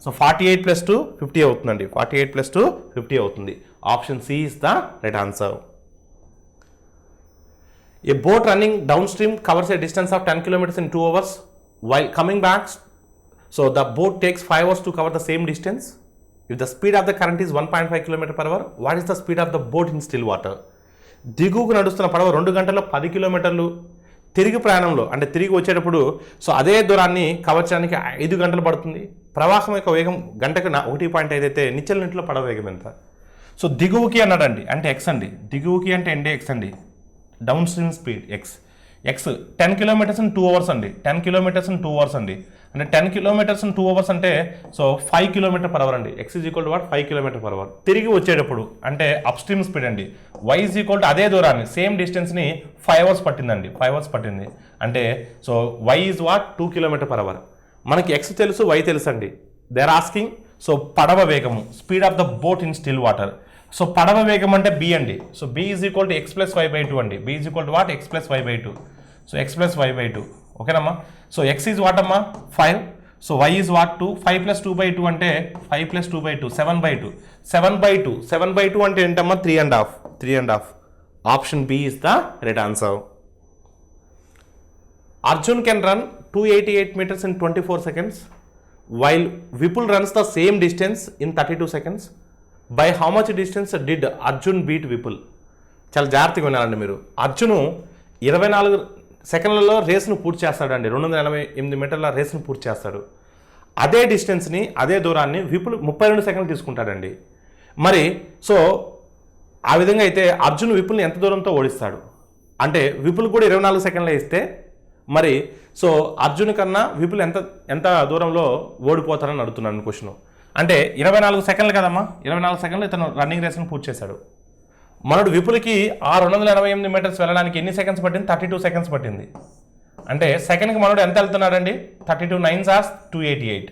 సో 48 + 2 50 అవుతుందండి. 48 + 2 50 అవుతుంది. Option C is the right answer. A boat running downstream covers a distance of 10 kilometers in 2 hours. While coming back, so the boat takes 5 hours to cover the same distance. If the speed of the current is 1.5 km/h, what is the speed of the boat in still water? దిగువకు నడుస్తున్న పడవ 2 గంటల్లో 10 కిలోమీటర్లు, తిరిగి ప్రయాణంలో అంటే తిరిగి వచ్చేటప్పుడు సో అదే దూరాన్ని కవర్ చేయడానికి 5 గంటలు పడుతుంది. ప్రవాహం యొక్క వేగం గంటకు 1.5 అయితే నిశ్చల నీటిలో పడవ వేగం ఎంత? సో దిగువకి అన్నాడండి, అంటే ఎక్స్ అండి. దిగువకి అంటే ఎక్స్ అండి. Down stream speed X 10 kilometers in 2 hours అండి. 10 kilometers in 2 hours అండి. అంటే 10 kilometers in 2 hours అంటే సో 5 km/h అండి. x is equal to what? 5 km/h. తిరిగి వచ్చేటప్పుడు అంటే అప్ స్ట్రీమ్ స్పీడ్ అండి. y ఈజ్ ఈక్వల్ టు అదే దూరాన్ని సేమ్ డిస్టెన్స్ని 5 hours పట్టిందండి. 5 hours పట్టింది అంటే so y is what? 2 km/h. మనకి x తెలుసు, y తెలుసు అండి. దే ఆర్ ఆస్కింగ్ సో పడవ వేగము, speed of the boat in still water. So పడవ వేగం అంటే b అండి. So b is equal to x + y/2 అండి. b is equal to what? x + y/2. So x + y/2 ఓకేనమ్మా. సో x ఈజ్ వాట్ అమ్మా? 5. So y is what? 2. 5 + 2/2 అంటే 5 + 2/2 7/2. 7/2 అంటే ఏంటమ్మా? 3.5. Option B is the right answer. Arjun can run 288 meters in 24 seconds while Vipul runs the same distance in 32 seconds. By how much distance did Arjun beat Vipul? చాలా జాగ్రత్తగా వినాలండి మీరు. అర్జును 24 సెకండ్లలో రేస్ను పూర్తి చేస్తాడండి. 288 మీటర్ల రేస్ను పూర్తి చేస్తాడు. అదే డిస్టెన్స్ని, అదే దూరాన్ని విపుల్ 32 సెకండ్లు తీసుకుంటాడండి. మరి సో ఆ విధంగా అయితే అర్జున్ విపుల్ని ఎంత దూరంతో ఓడిస్తాడు అంటే విపుల్ కూడా 24 సెకండ్లే ఇస్తే మరి సో అర్జున్ కన్నా విపుల్ ఎంత ఎంత దూరంలో ఓడిపోతారని అడుగుతున్నాను క్వశ్చన్. అంటే 24 సెకండ్లు కదమ్మా, 24 సెకండ్లు ఇతను రన్నింగ్ రేస్ని పూర్తి చేశాడు. మనడు విపుల్కి ఆ 288 మీటర్స్ వెళ్ళడానికి ఎన్ని సెకండ్స్ పట్టింది? 32 సెకండ్స్ పట్టింది. అంటే సెకండ్కి మనోడు ఎంత వెళ్తున్నాడండి? 32 9s are 288.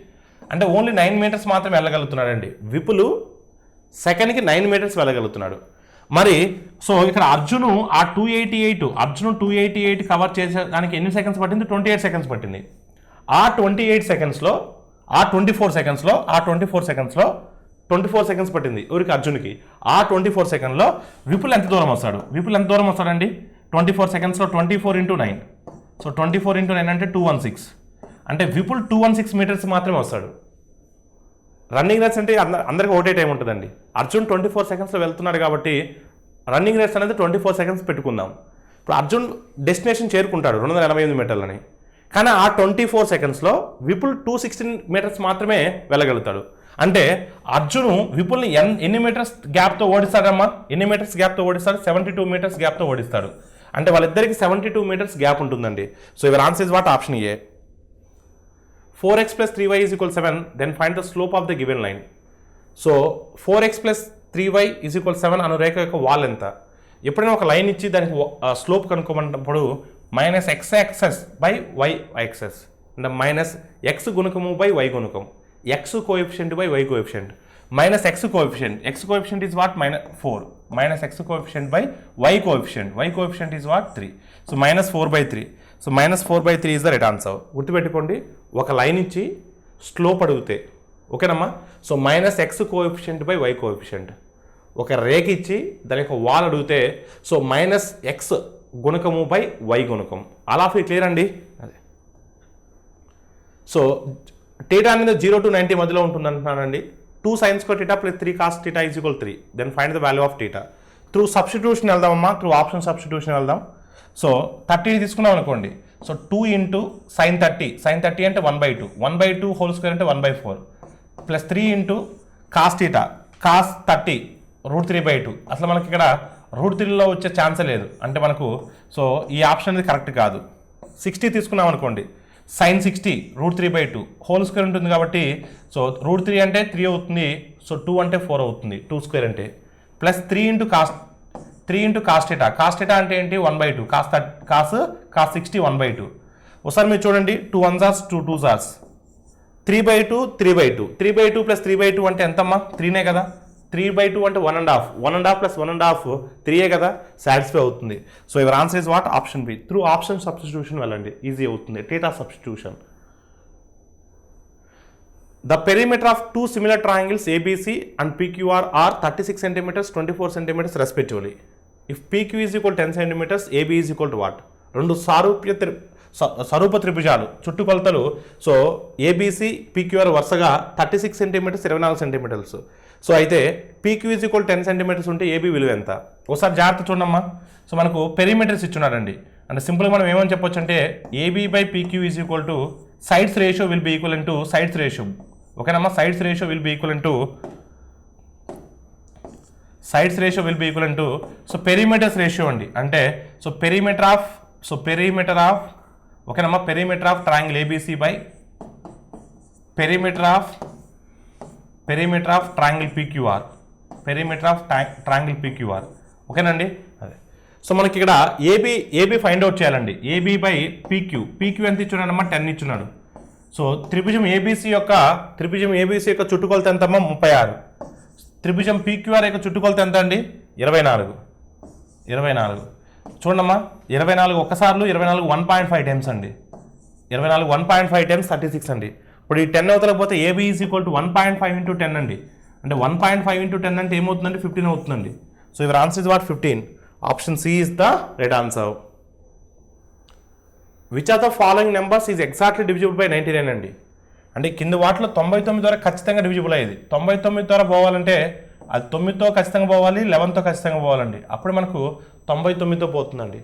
అంటే ఓన్లీ 9 మీటర్స్ మాత్రమే వెళ్ళగలుగుతున్నాడండి. విపులు సెకండ్కి 9 మీటర్స్ వెళ్ళగలుగుతున్నాడు. మరి సో ఇక్కడ అర్జును ఆ 288 కవర్ చేసేదానికి ఎన్ని సెకండ్స్ పట్టింది? 28 సెకండ్స్ పట్టింది. ఆ 28 సెకండ్స్లో ఆ 24 సెకండ్స్ పట్టింది ఎవరికి? అర్జున్కి. ఆ 24 సెకండ్లో విపుల్ ఎంత దూరం వస్తాడు? విపుల్ ఎంత దూరం వస్తాడండి? 24 సెకండ్స్లో 24 × 9. సో 24 × 9 అంటే 216. అంటే విపుల్ 216 మీటర్స్ మాత్రమే వస్తాడు. రన్నింగ్ రేస్ అంటే అందరికీ ఒకటే టైం ఉంటుందండి. అర్జున్ 24 సెకండ్స్లో వెళ్తున్నాడు కాబట్టి రన్నింగ్ రేస్ అనేది 24 సెకండ్స్ పెట్టుకుందాం. ఇప్పుడు అర్జున్ డెస్టినేషన్ చేరుకుంటాడు 288 మీటర్లని. కానీ ఆ 24 సెకండ్స్లో విపుల్ 216 మీటర్స్ మాత్రమే వెళ్ళగలుగుతాడు. అంటే అర్జున్ విపుల్ని ఎన్ని మీటర్స్ గ్యాప్తో ఓడిస్తాడమ్మా? ఎన్ని మీటర్స్ గ్యాప్తో ఓడిస్తాడు? 72 మీటర్స్ గ్యాప్తో ఓడిస్తాడు. అంటే వాళ్ళిద్దరికి 72 మీటర్స్ గ్యాప్ ఉంటుందండి. So your answer is what? Option A. 4x + 3y = 7, then find the slope of the given line. So 4x + 3y = 7 అను రేఖ యొక్క వాల్ ఎంత? ఎప్పుడైనా ఒక లైన్ ఇచ్చి దానికి స్లోప్ కనుక్కోమన్నప్పుడు -x(x)/y(x) అంటే -x గుణకము / y గుణకం, x coefficient / y coefficient, -x coefficient, x coefficient is what? -4, -x coefficient / y coefficient, y coefficient is what? 3. So -4/3. So -4/3 is the right answer. గుర్తుపెట్టుకోండి, ఒక లైన్ ఇచ్చి స్లోప్ అడిగితే ఓకేనమ్మా. So -x coefficient / y coefficient. ఒక రేఖ ఇచ్చి దాని యొక్క wall అడిగితే సో -x గుణకము / y గుణకం. అలా క్లియర్ అండి. అదే సో టీటా అనేది 0 to 90 మధ్యలో ఉంటుంది అంటున్నానండి. 2 sin² θ + 3 cos θ = 3. Then find the value of θ. Through substitution వెళ్దామమ్మా, త్రూ ఆప్షన్ సబ్స్టిట్యూషన్ వెళ్దాం. సో 30 తీసుకున్నాం అనుకోండి. సో 2 × sin 30, sin 30 అంటే 1/2, 1/2 హోల్ స్క్వేర్ అంటే 1/4, + 3 × cos θ, cos 30 √3/2. అసలు మనకి ఇక్కడ √3లో వచ్చే ఛాన్సే లేదు. అంటే మనకు సో ఈ ఆప్షన్ అనేది కరెక్ట్ కాదు. 60 తీసుకున్నాం అనుకోండి, sin 60 √3/2 హోల్ స్క్వేర్ ఉంటుంది కాబట్టి సో √3 అంటే 3 అవుతుంది. సో 2 అంటే 4 అవుతుంది, 2 స్క్వేర్ అంటే, + 3 × cos θ, cos θ అంటే ఏంటి? 1/2, cos 60 1/2. ఒకసారి మీరు చూడండి, 2 1s are 2 2s are 3/2 3/2 3/2 + 3/2 అంటే ఎంతమ్మా? 3నే కదా. 3/2 అంటే 1.5, 1.5 + 1.5 3 కదా, సాటిస్ఫై అవుతుంది. So your answer is what? Option B. Through option substitution వెళ్ళండి, ఈజీ అవుతుంది. θ substitution. The perimeter of two similar triangles ABC and PQR are 36 cm, 24 cm respectively. If PQ is equal to 10 cm, AB is equal to what? రెండు స్వరూప త్రిభుజాలు చుట్టుకొలతలు. So A B C PQR వరుసగా 36 centimetres 24 centimetres. So అయితే PQ is equal to 10 centimetres ఉంటే AB విలువ ఎంత? ఒకసారి జాగ్రత్త చూడమ్మా. సో మనకు పెరిమీటర్స్ ఇచ్చున్నారండి. అంటే సింపుల్గా మనం ఏమని చెప్పొచ్చు అంటే AB/PQ is equal to sides ratio will be equivalent to sides ratio. ఓకేనమ్మా, sides ratio will be equivalent to so perimeters ratio అండి. అంటే సో పెరిమీటర్ ఆఫ్ ఓకేనమ్మా, perimeter of triangle ABC by perimeter of triangle PQR, ఓకేనండి. అదే so మనకి ఇక్కడ AB find out చేయాలండి. AB/PQ ఎంత ఇచ్చున్నాడమ్మా? 10 ఇచ్చున్నాడు. సో త్రిభుజం ఏబిసి యొక్క చుట్టుకొలత ఎంతమ్మా? 36. త్రిభుజం PQR యొక్క చుట్టుకొలత ఎంత అండి? 24. చూడమ్మా, 24 ఒక్కసార్లు 24 1.5 టైమ్స్ అండి. 24 1.5 టైమ్స్ 36 అండి. ఇప్పుడు ఈ 10 అవుతలేకపోతే AB ఈజ్ ఈక్వల్ టు 1.5 × 10 అండి. అంటే 1.5 × 10 అంటే ఏమవుతుందండి? 15 అవుతుందండి. So your answer is what? 15. Option C is the right answer. Which of the following numbers is exactly divisible by 99 అండి. అంటే కింద వాటిలో 99 ద్వారా ఖచ్చితంగా డివిజిబుల్ అయ్యేది. 99 ద్వారా పోవాలంటే అది 9తో ఖచ్చితంగా పోవాలి, 11తో ఖచ్చితంగా పోవాలండి. అప్పుడు మనకు 99తో పోతుందండి.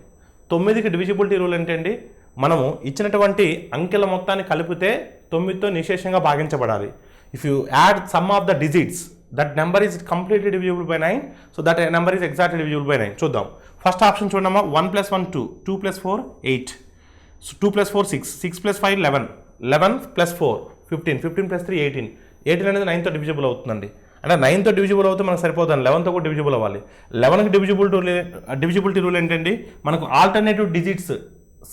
9కి డివిజిబిలిటీ రూల్ ఏంటండి? మనము ఇచ్చినటువంటి అంకెల మొత్తాన్ని కలిపితే 9తో నిశేషంగా భాగించబడాలి. If you add sum of the digits that number is completely divisible by 9. So that number is exactly divisible by 9. చూద్దాం. ఫస్ట్ ఆప్షన్ చూడమ్మా. 1 + 1 2, 2 + 4 8, సో 2 + 4 6, 6 + 5 11, 11 + 4 15, 15 + 3 18, 18 అనేది 9తో డివిజిబుల్ అవుతుందండి. అంటే 9తో డివిజిబుల్ అవుతే మనకు సరిపోతుంది, 11తో కూడా డివిజిబుల్ అవ్వాలి. 11కి డివిజిబిలిటీ రూల్ ఏంటండి, మనకు ఆల్టర్నేటివ్ డిజిట్స్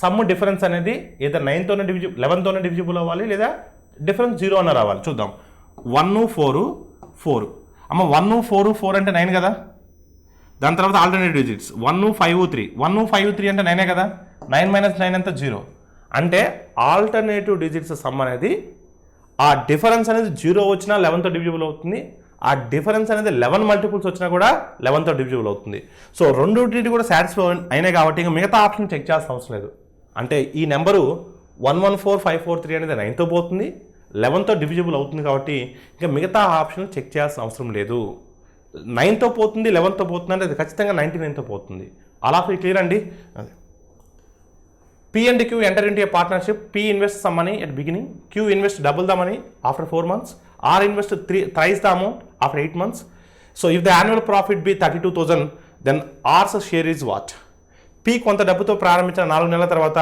సమ్ డిఫరెన్స్ అనేది ఏదో 9తోనే 11తోనే డివిజిబుల్ అవ్వాలి, లేదా డిఫరెన్స్ 0 అన్న రావాలి. చూద్దాం. 1 4 4 అమ్మ, 1 4 4 అంటే 9 కదా. దాని తర్వాత ఆల్టర్నేటివ్ డిజిట్స్ 1 5 3, 1 5 3 అంటే 9 కదా. 9 - 9 అంతా 0. అంటే ఆల్టర్నేటివ్ డిజిట్స్ సమ్ అనేది ఆ డిఫరెన్స్ అనేది 0 వచ్చినా 11తో డివిజిబుల్ అవుతుంది. ఆ డిఫరెన్స్ అనేది 11 మల్టిపుల్స్ వచ్చినా కూడా 11తో డివిజిబుల్ అవుతుంది. సో రెండింటి కూడా సాటిస్ఫై అయినాయి కాబట్టి ఇంకా మిగతా ఆప్షన్ చెక్ చేయాల్సిన అవసరం లేదు. అంటే ఈ నెంబరు 114543 అనేది 9తో పోతుంది, 11తో డివిజిబుల్ అవుతుంది కాబట్టి ఇంకా మిగతా ఆప్షన్ చెక్ చేయాల్సిన అవసరం లేదు. 9తో పోతుంది, 11తో పోతుంది అంటే అది ఖచ్చితంగా 99తో పోతుంది. అలా క్లియర్ అండి. P and Q enter into a partnership. P invests some money at beginning. Q invests double the money after 4 months. R invests thrice the amount after 8 months. So if the annual profit be 32,000, then R's share is what? P కొంత డబ్బుతో ప్రారంభించిన 4 నెలల తర్వాత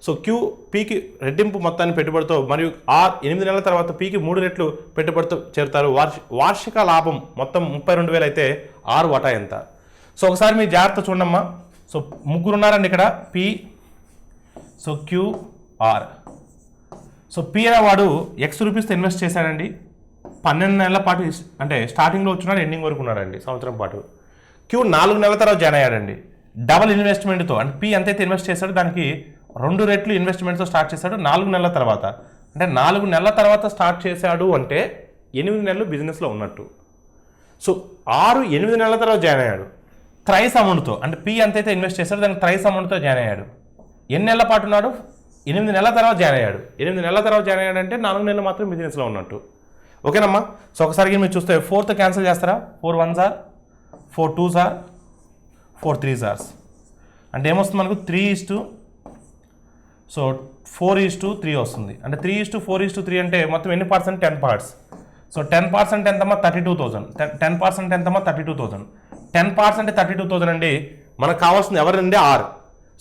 so Q Pకి రెట్టింపు మొత్తాన్ని పెట్టుబడితో మరియు R 8 నెలల తర్వాత Pకి 3 రెట్లు పెట్టుబడితో చేరుతారు. వార్షిక లాభం మొత్తం 32,000 అయితే R వాటా ఎంత? సో ఒకసారి మీ జాగ్రత్త చూడమ్మా. సో ముగ్గురు ఉన్నారండి ఇక్కడ. P, so QR. So P అనేవాడు X రూపీస్తో ఇన్వెస్ట్ చేశాడండి. 12 నెలల పాటు, అంటే స్టార్టింగ్లో వచ్చినాడు, ఎండింగ్ వరకు ఉన్నాడండి, సంవత్సరం పాటు. Q 4 నెలల తర్వాత జాయిన్ అయ్యాడండి. డబల్ ఇన్వెస్ట్మెంట్తో, అంటే P ఎంతైతే ఇన్వెస్ట్ చేశాడో దానికి 2 రెట్లు ఇన్వెస్ట్మెంట్తో స్టార్ట్ చేశాడు 4 నెలల తర్వాత. అంటే 4 నెలల తర్వాత స్టార్ట్ చేశాడు అంటే 8 నెలలు బిజినెస్లో ఉన్నట్టు. సో 8 నెలల తర్వాత జాయిన్ అయ్యాడు థ్రైస్ అమౌంట్తో, అంటే P ఎంతైతే ఇన్వెస్ట్ చేశాడో దానికి థ్రైస్ అమౌంట్తో జాయిన్ అయ్యాడు. ఎన్ని నెలల పాటు ఉన్నాడు? 8 నెలల తర్వాత జాయిన్ అయ్యాడు. 8 నెలల తర్వాత జాయిన్ అయ్యాడంటే 4 నెలలు మాత్రం బిజినెస్లో ఉన్నట్టు. ఓకేనమ్మా. సో ఒకసారి మీరు చూస్తే 4th క్యాన్సిల్ చేస్తారా? 4 1s are, 4 2s are, 4 3s are. అంటే ఏమొస్తుంది మనకు 3:, సో 4:3 వస్తుంది. అంటే 3:4:3 అంటే మొత్తం ఎన్ని పార్ట్స్ అంటే 10 పార్ట్స్. సో 10% ఎంతమ్మా? 32,000. 10% ఎంతమ్మా? 32,000. 10 పార్ట్స్ అంటే 32,000 అండి. మనకు కావాల్సింది ఎవరండి? R.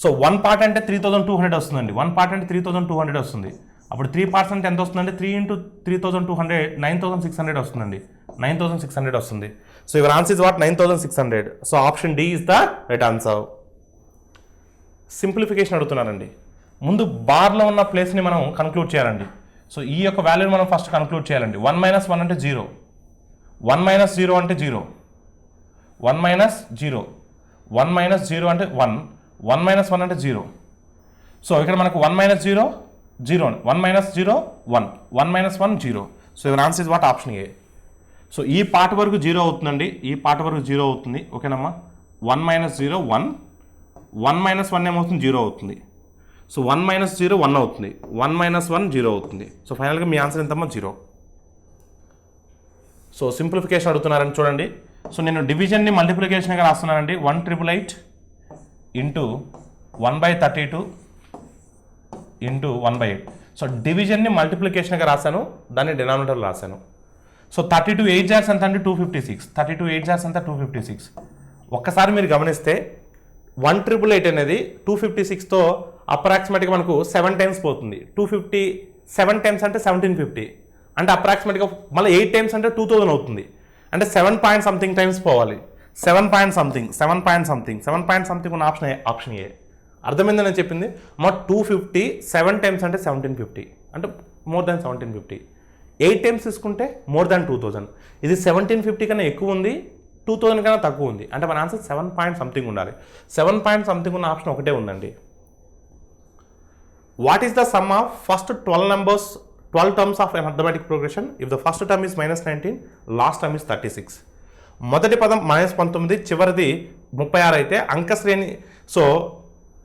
సో 1 పార్ట్ అంటే 3,200 వస్తుందండి. 1 పార్ట్ అంటే 3,200 వస్తుంది. అప్పుడు 3 పార్ట్స్ అంటే ఎంత వస్తుందంటే 3 × 3,200 9,600 వస్తుందండి. 9,600 వస్తుంది. So your answer is what? 9,600. So option D is the right answer. Simplification అడుగుతున్నారండి. ముందు బార్లో ఉన్న ప్లేస్ని మనం కన్క్లూడ్ చేయాలండి. సో ఈ యొక్క వాల్యూని మనం ఫస్ట్ కన్క్లూడ్ చేయాలండి. 1 - 1 అంటే 0, 1 - 0 అంటే 0, 1 - 0, 1 - 0 అంటే 1, 1 - 1 అంటే 0. సో ఇక్కడ మనకు 1 - 0 0, 1 - 0 1, 1 - 1 0. So your answer is what? Option A. So ఈ పార్ట్ వరకు 0 అవుతుందండి, ఈ పార్ట్ వరకు 0 అవుతుంది. ఓకేనమ్మా. 1 - 0 1, 1 - 1 ఏమవుతుంది? 0 అవుతుంది. సో 1 - 0 1 అవుతుంది, 1 - 1 0 అవుతుంది. సో ఫైనల్గా మీ ఆన్సర్ ఎంతమ్మా? 0. సో సింప్లిఫికేషన్ అడుగుతున్నారని చూడండి. సో నేను డివిజన్ని మల్టిప్లికేషన్గా రాస్తున్నానండి. 1,888 ఇంటూ 1/32 ఇంటూ 1/8. సో డివిజన్ని మల్టిప్లికేషన్గా రాశాను, దాన్ని డినామినేటర్లో రాశాను. సో 32 8 జార్స్ ఎంత అంటే 256, 32 8 జార్స్ అంతా 256. ఒక్కసారి మీరు గమనిస్తే 1,888 అనేది 256తో అప్రాక్సిమేట్గా మనకు 7 టైమ్స్ పోతుంది. 257 టైమ్స్ అంటే 1750, అంటే అప్రాక్సిమేట్గా మళ్ళీ 8 టైమ్స్ అంటే 2000 అవుతుంది. అంటే 7 పాయింట్ సంథింగ్ టైమ్స్ పోవాలి. 7 పాయింట్ సంథింగ్ ఉన్న ఆప్షన్ ఏ. అర్థమైందని నేను చెప్పింది. మా 257 టైమ్స్ అంటే 1750, అంటే మోర్ దాన్ 1750. 8 టైమ్స్ తీసుకుంటే మోర్ దాన్ 2000. ఇది 1750 కన్నా ఎక్కువ ఉంది, 2000 కన్నా తక్కువ ఉంది. అంటే మన ఆన్సర్ 7 పాయింట్ సంథింగ్ ఉండాలి. 7 పాయింట్ సంథింగ్ ఉన్న ఆప్షన్ ఒకటే ఉందండి. What is the sum of first 12 terms of a mathematic progression if the first term is -19, last term is 36? మొదటి పదం -19, చివరిది 36 అయితే అంక శ్రేణి సో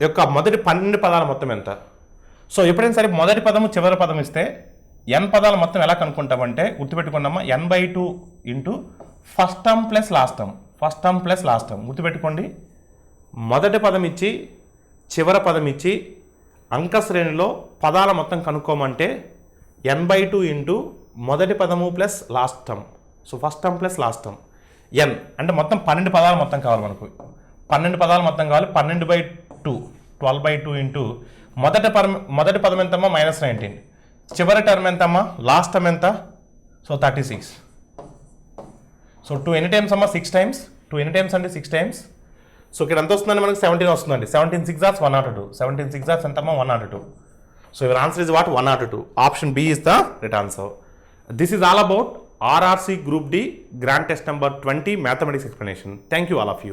యొక్క మొదటి 12 పదాల మొత్తం ఎంత? సో ఎప్పుడైనా సరే మొదటి పదము చివరి పదం ఇస్తే n పదాల మొత్తం ఎలా కనుక్కుంటామంటే గుర్తుపెట్టుకున్నామా, n/2 into first term plus last term. గుర్తుపెట్టుకోండి. మొదటి పదం ఇచ్చి చివరి పదం ఇచ్చి అంక శ్రేణిలో పదాల మొత్తం కనుక్కోమంటే n/2 ఇంటూ మొదటి పదము plus last term. So first term plus last term N అంటే మొత్తం 12 పదాలు మొత్తం కావాలి మనకు. 12 పదాలు మొత్తం కావాలి. 12/2 12/2 ఇంటూ మొదటి పదం ఎంతమ్మా -19, చివరి టర్మ్ ఎంతమ్మా, లాస్ట్ టర్మ్ ఎంత, సో 36. సో 2 ఎన్ని టైమ్స్ అమ్మా, 6 టైమ్స్. 2 ఎన్ని టైమ్స్ అంటే 6 టైమ్స్. సో ఇక్కడ ఎంత వస్తుందండి మనకి 17 వస్తుందండి. 17 6 hours 102. 17 6 hours ఎంతమ్మా 102. So your answer is what 102. Option B is the right answer. This is all about RRC Group D Grand Test number 20 Mathematics explanation. Thank you all of you.